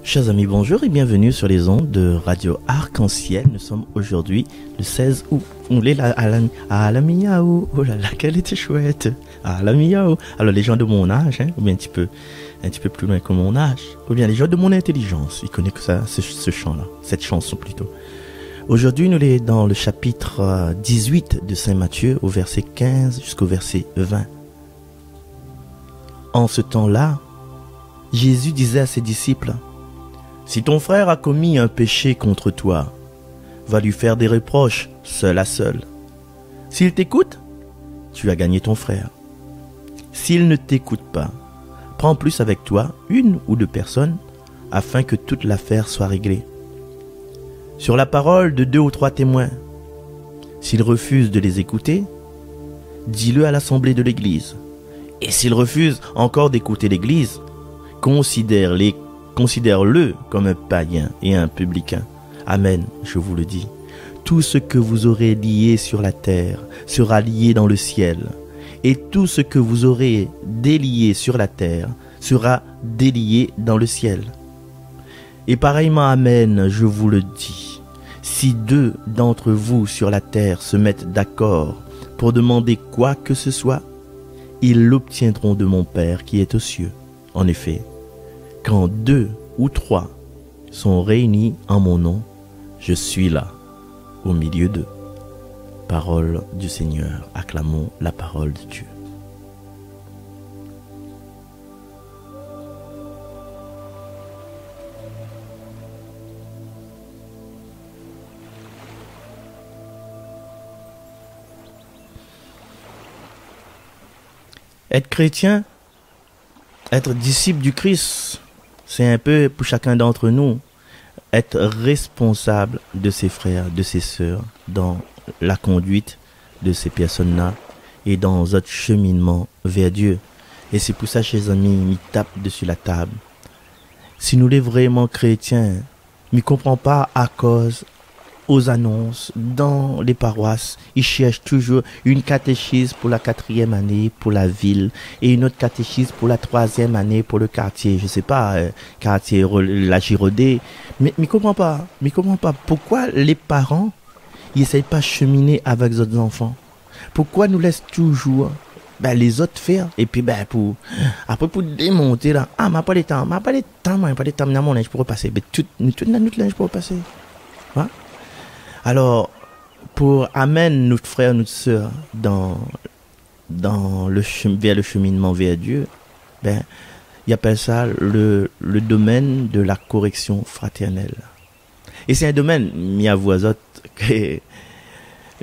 Chers amis, bonjour et bienvenue sur les ondes de Radio Arc-en-Ciel. Nous sommes aujourd'hui le 16 août. On est là à la miaou. Oh là là, qu'elle était chouette. À la miaou. Alors les gens de mon âge, ou bien un petit peu plus loin que mon âge, ou bien les gens de mon intelligence, ils connaissent que ça, ce chant-là, cette chanson plutôt. Aujourd'hui, nous sommes dans le chapitre 18 de Saint Matthieu, au verset 15 jusqu'au verset 20. En ce temps-là, Jésus disait à ses disciples: si ton frère a commis un péché contre toi, va lui faire des reproches seul à seul. S'il t'écoute, tu as gagné ton frère. S'il ne t'écoute pas, prends plus avec toi une ou deux personnes afin que toute l'affaire soit réglée. Sur la parole de 2 ou 3 témoins, s'il refuse de les écouter, dis-le à l'assemblée de l'église. Et s'il refuse encore d'écouter l'église, considère-le comme un païen et un publicain. Amen, je vous le dis. Tout ce que vous aurez lié sur la terre sera lié dans le ciel. Et tout ce que vous aurez délié sur la terre sera délié dans le ciel. Et pareillement, amen, je vous le dis. Si 2 d'entre vous sur la terre se mettent d'accord pour demander quoi que ce soit, ils l'obtiendront de mon Père qui est aux cieux. En effet, quand 2 ou 3 sont réunis en mon nom, je suis là, au milieu d'eux. Parole du Seigneur, acclamons la parole de Dieu. Être chrétien, être disciple du Christ, c'est un peu pour chacun d'entre nous être responsable de ses frères, de ses sœurs dans la conduite de ces personnes-là et dans notre cheminement vers Dieu. Et c'est pour ça, chers amis, m'y tape dessus la table. Si nous sommes vraiment chrétiens, ne comprend pas à cause aux annonces dans les paroisses, ils cherchent toujours une catéchise pour la 4e année pour la ville et une autre catéchise pour la 3e année pour le quartier, je sais pas, quartier la Girodée. Mais comprends pas pourquoi les parents ils essayent pas de cheminer avec les autres enfants. Pourquoi nous laissent toujours les autres faire et puis pour démonter là, m'a pas de temps, dans mon linge pour repasser, tout notre linge pour repasser. Hein? Alors, pour amener notre frère, notre soeur vers le cheminement vers Dieu, il appelle ça le domaine de la correction fraternelle. Et c'est un domaine, mis à voix que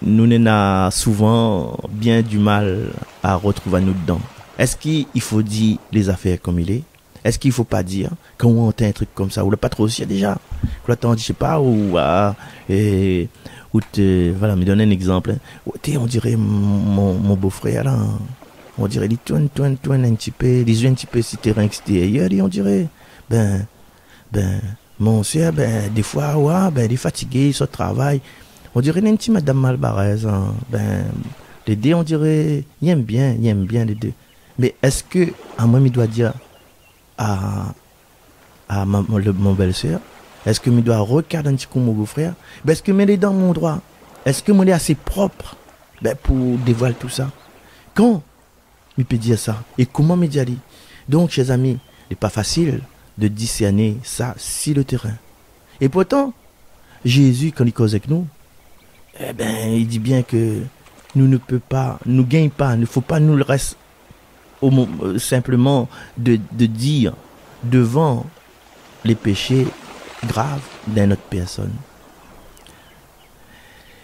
nous n'avons souvent bien du mal à retrouver nous dedans. Est-ce qu'il faut dire les affaires comme il est? Est-ce qu'il ne faut pas dire quand on entend un truc comme ça, ou le pas trop aussi déjà, quand on dit, je sais pas, voilà, me donne un exemple. On dirait mon beau-frère là, on dirait il tourne un petit peu, les yeux un petit peu si terrain extérieur, et on dirait, mon soeur, des fois, il est fatigué, il sort de travail, on dirait une petite madame Malbarès, les deux, on dirait, il aime bien les deux. Mais est-ce que, à moi, il doit dire à mon belle-sœur, est-ce que je dois regarder un petit coup mon beau-frère? Est-ce que je suis dans mon droit? Est-ce que je suis assez propre pour dévoiler tout ça? Quand je peux dire ça? Et comment me dire? Donc, chers amis, il n'est pas facile de discerner ça sur le terrain. Et pourtant, Jésus, quand il cause avec nous, il dit bien que nous ne pouvons pas, nous ne gagnons pas, il ne faut pas nous le rester simplement de dire devant les péchés graves d'une autre personne.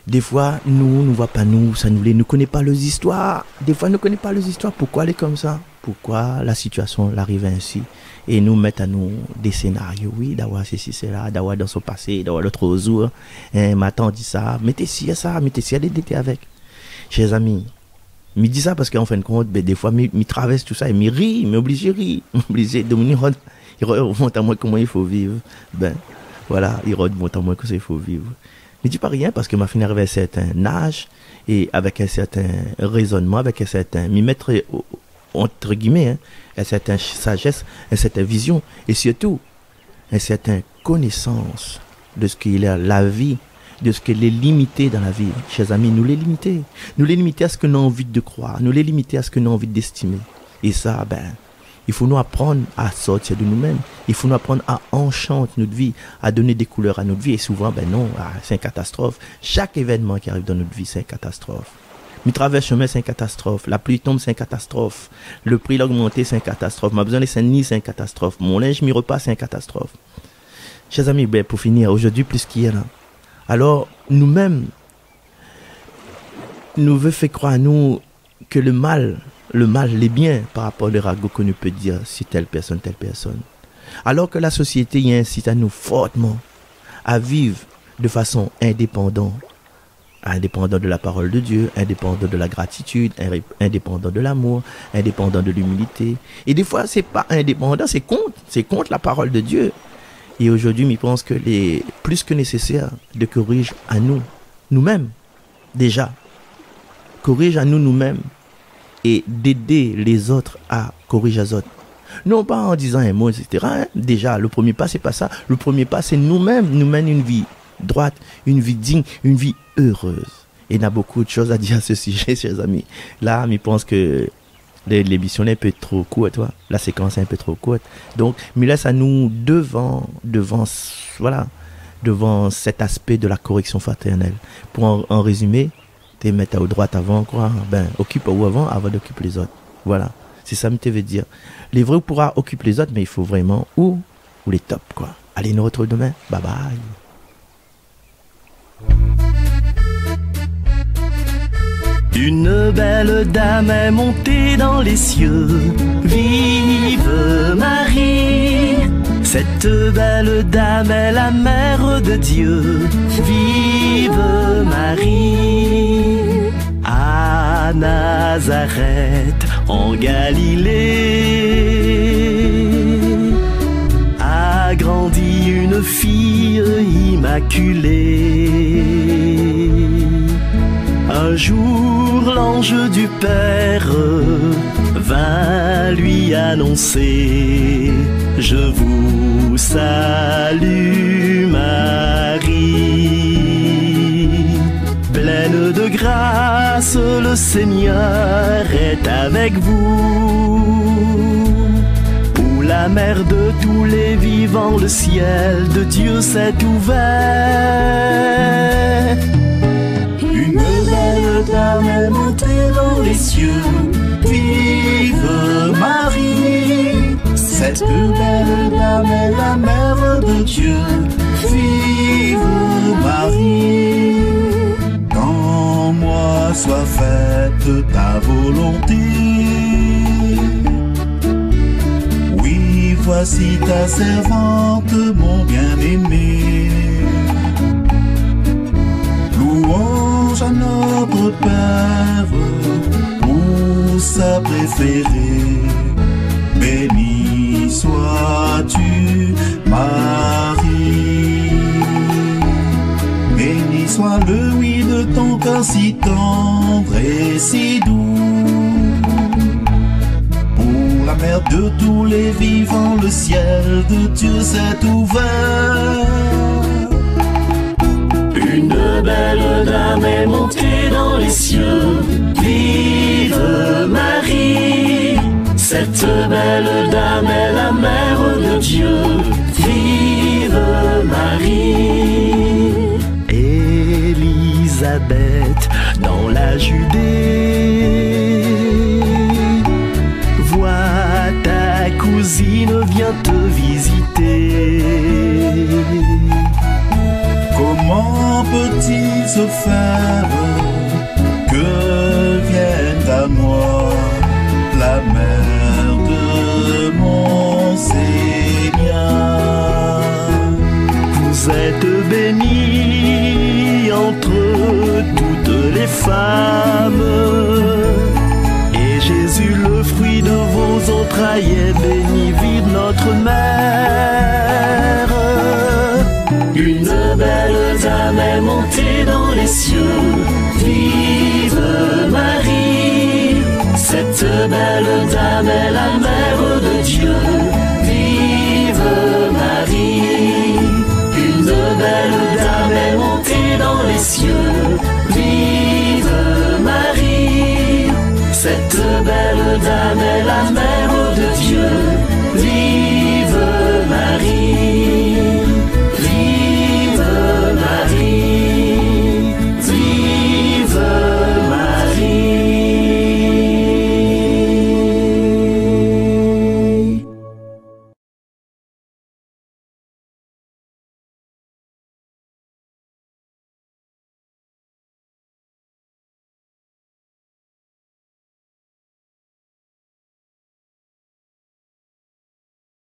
Des fois, nous ne voyons pas ça nous connaît pas les histoires. Des fois, nous ne connaissons pas les histoires. Pourquoi elle est comme ça? Pourquoi la situation l'arrive ainsi? Et nous mettons à nous des scénarios. Oui, d'avoir ceci, cela, d'avoir dans son passé, d'avoir l'autre jour. Ma tante dit ça. Mettez ci, elle était avec. Chers amis, je dis ça parce qu'en fin de compte, des fois, je traverse tout ça et je ris, je obligé de rire. Obligé de il remonte à moi comment il faut vivre. Voilà, il remonte à moi comment il faut vivre. Je ne dis pas rien parce que ma fille arrive à un certain âge et avec un certain raisonnement, avec un certain, m'y mettre entre guillemets, une certaine sagesse, une certaine vision et surtout une certaine connaissance de ce qu'il est la vie, de ce qu'elle est limitée dans la vie. Chers amis, nous les limiter. Nous les limiter à ce que nous avons envie de croire. Nous les limiter à ce que nous avons envie d'estimer. Et ça, il faut nous apprendre à sortir de nous-mêmes. Il faut nous apprendre à enchanter notre vie, à donner des couleurs à notre vie. Et souvent, non, c'est une catastrophe. Chaque événement qui arrive dans notre vie, c'est une catastrophe. Mi traverse chemin, c'est une catastrophe. La pluie tombe, c'est une catastrophe. Le prix l'a augmenté, c'est une catastrophe. Ma besoin de Saint-Denis, c'est une catastrophe. Mon linge, mi repas, c'est une catastrophe. Chers amis, pour finir, aujourd'hui plus qu'hier, alors nous-mêmes, nous veut faire croire à nous que le mal l'est bien par rapport au ragot qu'on ne peut dire si telle personne. Alors que la société y incite à nous fortement à vivre de façon indépendante de la parole de Dieu, indépendant de la gratitude, indépendant de l'amour, indépendant de l'humilité. Et des fois, c'est pas indépendant, c'est contre la parole de Dieu. Et aujourd'hui, je pense que plus que nécessaire de corriger à nous-mêmes, déjà. Corrige à nous-mêmes et d'aider les autres à corriger les autres. Non pas en disant un mot, etc. Déjà, le premier pas, c'est pas ça. Le premier pas, c'est nous-mêmes, nous mène une vie droite, une vie digne, une vie heureuse. Et il y a beaucoup de choses à dire à ce sujet, chers amis. Là, je pense que l'émission est un peu trop courte, la séquence est un peu trop courte. Donc, mais laisse à nous devant cet aspect de la correction fraternelle. Pour en résumer, t'es mettre à droite avant, occupe-vous avant d'occuper les autres. Voilà, c'est ça que je veux dire. Les vrais pourra occuper les autres, mais il faut vraiment ou les tops, quoi. Allez, nous retrouvons demain. Bye bye. Une belle dame est montée dans les cieux. Vive Marie. Cette belle dame est la mère de Dieu. Vive Marie. À Nazareth, en Galilée, a grandi une fille immaculée. Un jour, l'ange du Père vint lui annoncer: je vous salue Marie, pleine de grâce, le Seigneur est avec vous. Pour la mère de tous les vivants, le ciel de Dieu s'est ouvert. Une belle dame est montée dans les cieux. Vive Marie. Cette belle dame est la mère de Dieu. Vive Marie. Qu'en moi soit faite ta volonté. Oui, voici ta servante, mon bien-aimé. Louange à notre Père pour sa préférée. Béni sois-tu, Marie. Béni soit le oui de ton cœur si tendre et si doux. Pour la mère de tous les vivants, le ciel de Dieu s'est ouvert. Une belle dame est montée dans les cieux. Vive Marie. Cette belle dame est la mère de Dieu. Vive Marie. Élisabeth dans la Judée, vois ta cousine vient te visiter. Comment peut-il se faire que vienne à moi la mère de mon Seigneur? Vous êtes bénie entre toutes les femmes, et Jésus, le fruit de vos entrailles, est béni. Vive notre mère. Une belle dame est montée dans les cieux. Vive Marie. Cette belle dame est la mère de Dieu. Vive Marie. cieux. Vive Marie, cette belle dame est la mère de Dieu.